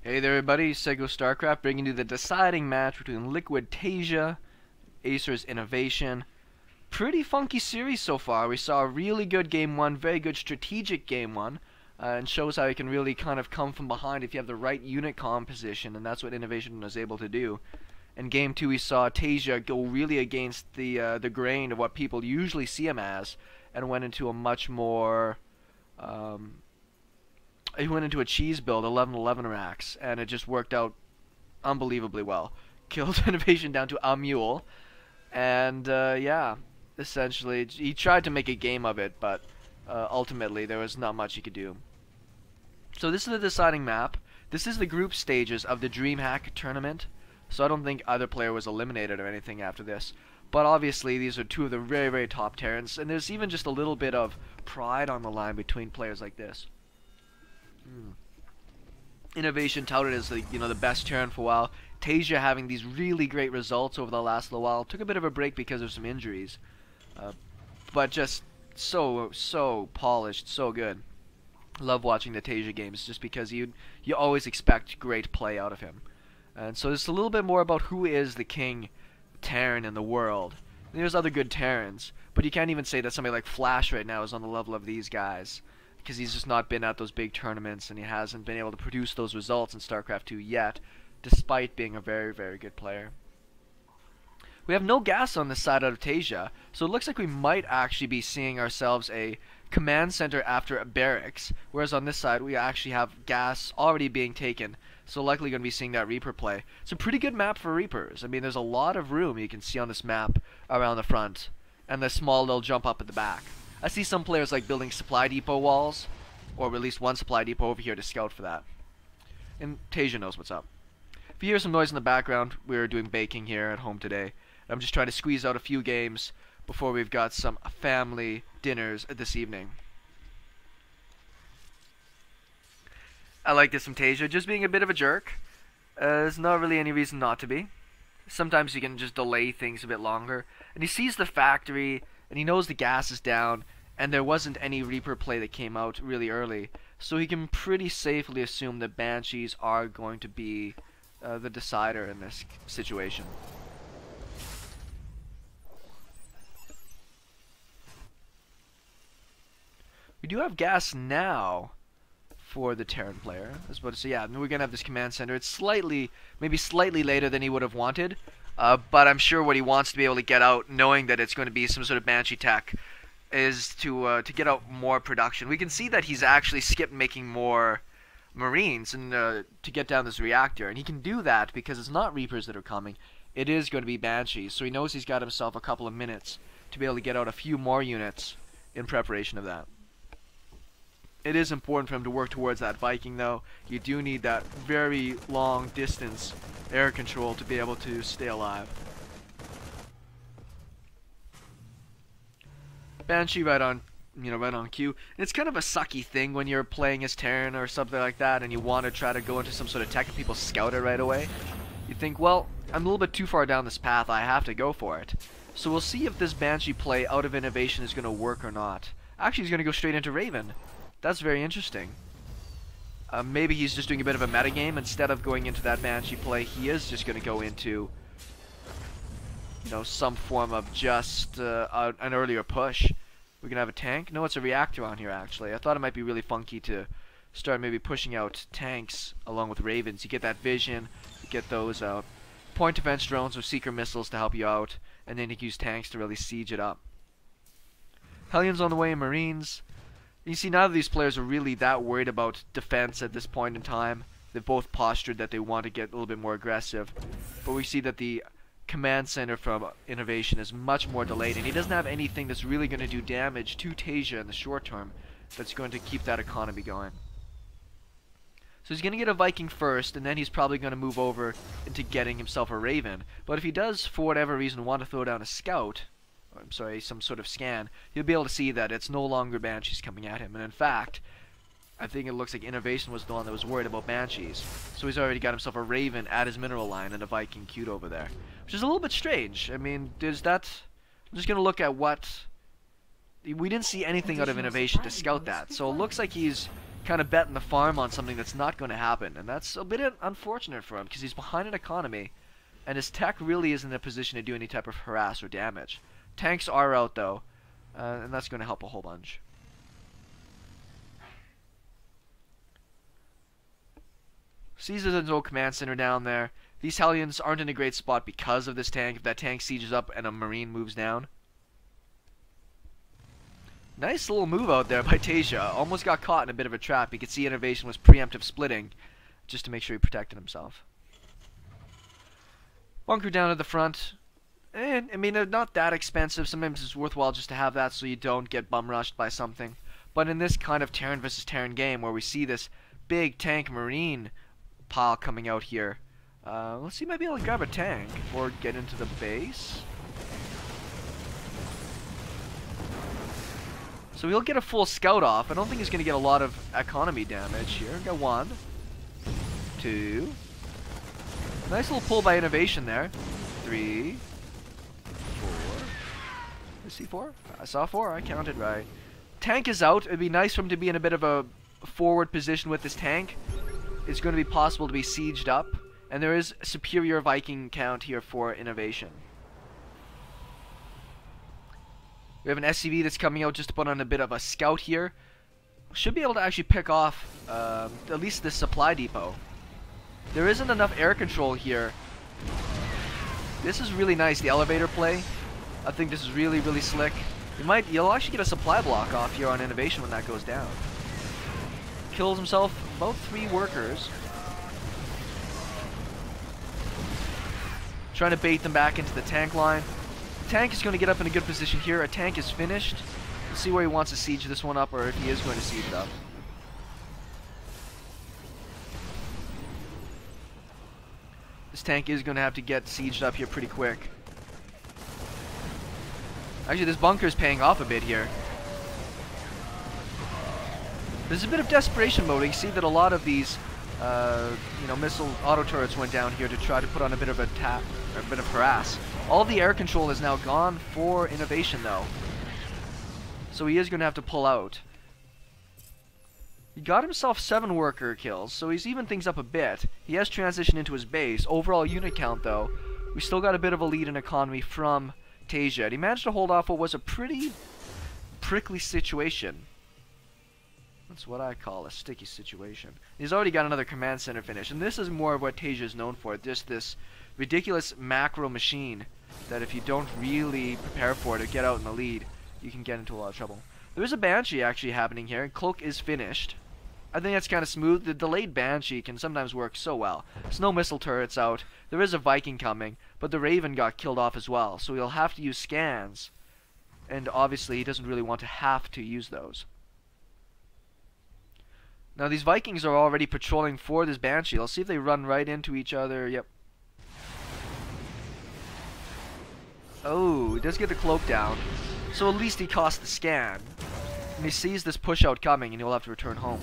Hey there everybody, SeKo Starcraft bringing you the deciding match between Liquid Taeja, Acer's Innovation. Pretty funky series so far. We saw a really good game one, very good strategic game one, and shows how you can really kind of come from behind if you have the right unit composition, and that's what Innovation was able to do. In game two we saw Taeja go really against the grain of what people usually see him as, and went into a much more he went into a cheese build, 11-11 racks, and it just worked out unbelievably well. Killed Innovation down to a mule, and yeah, essentially he tried to make a game of it, but ultimately there was not much he could do. So this is the deciding map. This is the group stages of the Dreamhack Tournament, so I don't think either player was eliminated or anything after this. But obviously these are two of the very, very top Terrans, and there's even just a little bit of pride on the line between players like this. Innovation touted as the best Terran for a while. Taeja having these really great results over the last little while. Took a bit of a break because of some injuries, but just so polished, so good. Love watching the Taeja games just because you always expect great play out of him. And so it's a little bit more about who is the king Terran in the world. And there's other good Terrans, but you can't even say that somebody like Flash right now is on the level of these guys, because he's just not been at those big tournaments and he hasn't been able to produce those results in Starcraft 2 yet, despite being a very, very good player. We have no gas on this side out of Taeja, so it looks like we might actually be seeing ourselves a command center after a barracks, whereas on this side we actually have gas already being taken, so likely going to be seeing that Reaper play. It's a pretty good map for Reapers. I mean, there's a lot of room you can see on this map around the front, and the small little jump up at the back. I see some players like building supply depot walls, or at least one supply depot over here to scout for that. And Taeja knows what's up. If you hear some noise in the background, we're doing baking here at home today. I'm just trying to squeeze out a few games before we've got some family dinners this evening. I like this from Taeja, just being a bit of a jerk. There's not really any reason not to be. Sometimes you can just delay things a bit longer. And he sees the factory, and he knows the gas is down, and there wasn't any Reaper play that came out really early, so he can pretty safely assume that Banshees are going to be the decider in this situation. We do have gas now for the Terran player. I was about to say, yeah, we're going to have this command center. It's maybe slightly later than he would have wanted, but I'm sure what he wants to be able to get out, knowing that it's going to be some sort of Banshee tech, is to get out more production. We can see that he's actually skipped making more Marines and to get down this reactor, and he can do that because it's not Reapers that are coming. It is going to be Banshees, so he knows he's got himself a couple of minutes to be able to get out a few more units in preparation of that. It is important for him to work towards that Viking, though. You do need that very long distance air control to be able to stay alive. Banshee right on cue. And it's kind of a sucky thing when you're playing as Terran or something like that, and you want to try to go into some sort of tech and people scout it right away. You think, well, I'm a little bit too far down this path. I have to go for it. So we'll see if this Banshee play out of Innovation is going to work or not. Actually, he's going to go straight into Raven. That's very interesting. Maybe he's just doing a bit of a metagame. Instead of going into that Banshee play, he is just going to go into, some form of just an earlier push. We're going to have a tank. No, it's a reactor on here, actually. I thought it might be really funky to start maybe pushing out tanks along with Ravens. You get that vision, you get those point defense drones with seeker missiles to help you out, and then you can use tanks to really siege it up. Hellions on the way, Marines. You see, none of these players are really that worried about defense at this point in time. They've both postured that they want to get a little bit more aggressive. But we see that the command center from Innovation is much more delayed, and he doesn't have anything that's really going to do damage to Taeja in the short term that's going to keep that economy going. So he's going to get a Viking first, and then he's probably going to move over into getting himself a Raven. But if he does, for whatever reason, want to throw down a scout, I'm sorry, some sort of scan, you'll be able to see that it's no longer Banshees coming at him. And in fact, I think it looks like Innovation was the one that was worried about Banshees. So he's already got himself a Raven at his mineral line and a Viking queued over there. Which is a little bit strange. I mean, there's that... I'm just going to look at what... We didn't see anything out of Innovation to scout that. So it looks like he's kind of betting the farm on something that's not going to happen. And that's a bit unfortunate for him because he's behind an economy. And his tech really isn't in a position to do any type of harass or damage. Tanks are out though. And that's going to help a whole bunch. Sees his old command center down there. These Hellions aren't in a great spot because of this tank. If that tank sieges up and a Marine moves down. Nice little move out there by Taeja. Almost got caught in a bit of a trap. You could see Innovation was preemptive splitting just to make sure he protected himself. Bunker down at the front. And, I mean, they're not that expensive. Sometimes it's worthwhile just to have that so you don't get bum rushed by something. But in this kind of Terran versus Terran game where we see this big tank Marine pile coming out here, let's see, maybe I'll grab a tank or get into the base. So he'll get a full scout off. I don't think he's going to get a lot of economy damage here. Got 1, 2. Nice little pull by Innovation there. 3, 4. I see 4? I saw 4. I counted right. Tank is out. It'd be nice for him to be in a bit of a forward position with this tank. It's going to be possible to be sieged up. And there is superior Viking count here for Innovation. We have an SCV that's coming out just to put on a bit of a scout here. Should be able to actually pick off at least this supply depot. There isn't enough air control here. This is really nice, the elevator play. I think this is really, really slick. You'll actually get a supply block off here on Innovation when that goes down. Kills himself about 3 workers. Trying to bait them back into the tank line. The tank is going to get up in a good position here. A tank is finished. Let's see where he wants to siege this one up, or if he is going to siege it up. This tank is going to have to get sieged up here pretty quick. Actually, this bunker is paying off a bit here. There's a bit of desperation mode. You see that a lot of these missile auto turrets went down here to try to put on a bit of a bit of harass. All the air control is now gone for Innovation though. So he is going to have to pull out. He got himself 7 worker kills, so he's evened things up a bit. He has transitioned into his base. Overall unit count though, we still got a bit of a lead in economy from Taeja. He managed to hold off what was a pretty prickly situation. That's what I call a sticky situation. He's already got another command center finish, and this is more of what Taeja is known for. Just this ridiculous macro machine that if you don't really prepare for it or get out in the lead, you can get into a lot of trouble. There is a banshee actually happening here. Cloak is finished. I think that's kind of smooth. The delayed banshee can sometimes work so well. Snow missile turrets out. There is a Viking coming, but the Raven got killed off as well, so he'll have to use scans. And obviously he doesn't really want to have to use those. Now these Vikings are already patrolling for this banshee. Let's see if they run right into each other. Yep. Oh, he does get the cloak down. So at least he cost the scan. And he sees this push out coming and he'll have to return home.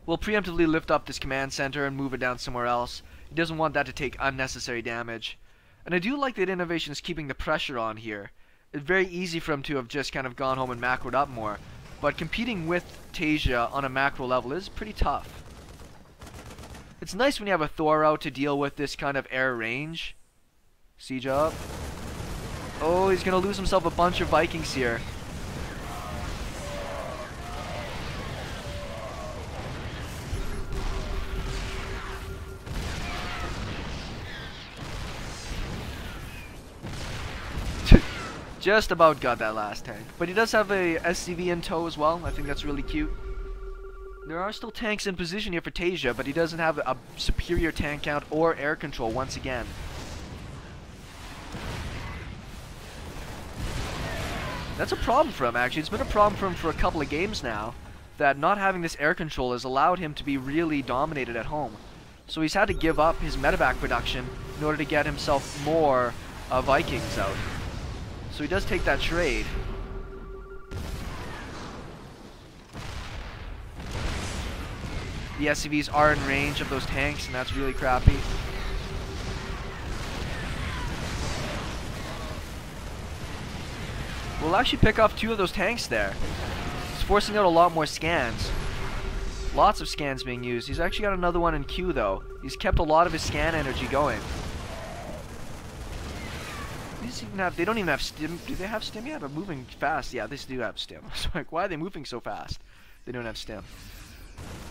We'll preemptively lift up this command center and move it down somewhere else. He doesn't want that to take unnecessary damage. And I do like that Innovation is keeping the pressure on here. It's very easy for him to have just kind of gone home and macroed up more. But competing with Taeja on a macro level is pretty tough. It's nice when you have a Thor out to deal with this kind of air range. Siege up. Oh, he's going to lose himself a bunch of Vikings here. Just about got that last tank. But he does have a SCV in tow as well. I think that's really cute. There are still tanks in position here for Taeja, but he doesn't have a superior tank count or air control once again. That's a problem for him, actually. It's been a problem for him for a couple of games now, that not having this air control has allowed him to be really dominated at home. So he's had to give up his medevac production in order to get himself more Vikings out. So he does take that trade. The SCVs are in range of those tanks, and that's really crappy. We'll actually pick off 2 of those tanks there. forcing out a lot more scans. Lots of scans being used. He's actually got another one in queue though. He's kept a lot of his scan energy going. They don't even have stim. Do they have stim? Yeah, but moving fast. Yeah, they do have stim. It's like, why are they moving so fast? They don't have stim.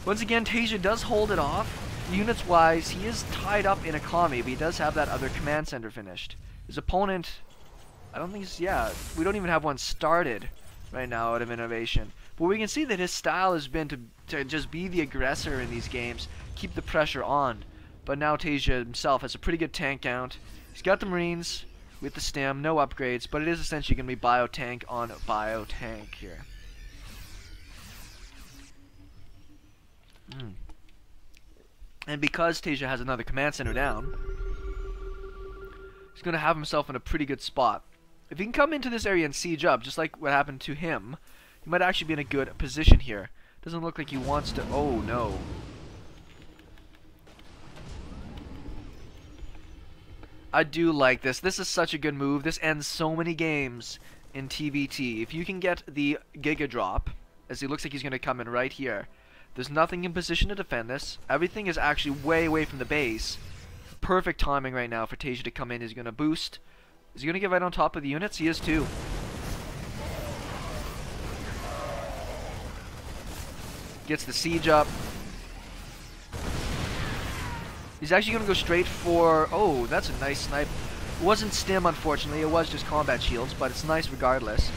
Once again, Taeja does hold it off. Units wise, he is tied up in economy, but he does have that other command center finished. His opponent, I don't think he's, yeah, we don't even have one started right now out of Innovation. But we can see that his style has been to just be the aggressor in these games, keep the pressure on. But now Taeja himself has a pretty good tank count. He's got the Marines with the stem, no upgrades, but it is essentially going to be bio-tank on bio-tank here. And because Taeja has another command center down, he's going to have himself in a pretty good spot. If he can come into this area and siege up, just like what happened to him, he might actually be in a good position here. Doesn't look like he wants to... Oh, no. I do like this. This is such a good move. This ends so many games in TVT. If you can get the Giga Drop, as he looks like he's going to come in right here, there's nothing in position to defend this. Everything is actually way away from the base. Perfect timing right now for Taeja to come in. He's going to boost. Is he going to get right on top of the units? He is too. Gets the siege up. He's actually going to go straight for... Oh, that's a nice snipe. It wasn't stim, unfortunately. It was just combat shields, but it's nice regardless.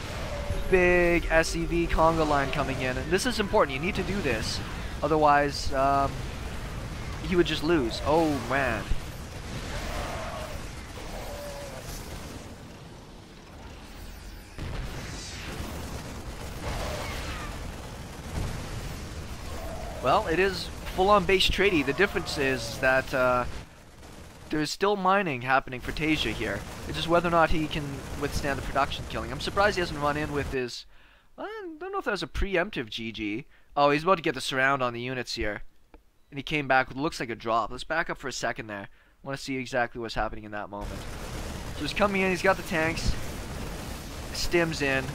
Big SCV conga line coming in. And this is important. You need to do this. Otherwise, he would just lose. Oh, man. Well, it is full-on base trading. The difference is that there's still mining happening for Taeja here. It's just whether or not he can withstand the production killing. I'm surprised he hasn't run in with his... I don't know if that was a preemptive GG. Oh, he's about to get the surround on the units here. And he came back with what looks like a drop. Let's back up for a second there. I want to see exactly what's happening in that moment. So he's coming in. He's got the tanks. Stims in.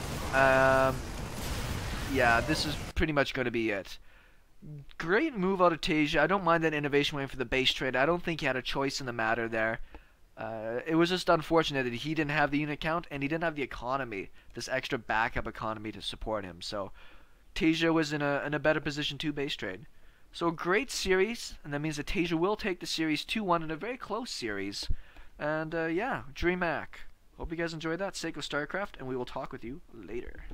Yeah, this is pretty much going to be it. Great move out of Taeja. I don't mind that Innovation went for the base trade. I don't think he had a choice in the matter there. It was just unfortunate that he didn't have the unit count and he didn't have the economy, this extra backup economy to support him. So Taeja was in a better position to base trade. So a great series, and that means that Taeja will take the series 2-1 in a very close series. And yeah, Dreamhack. Hope you guys enjoyed that. SeKo Starcraft, and we will talk with you later.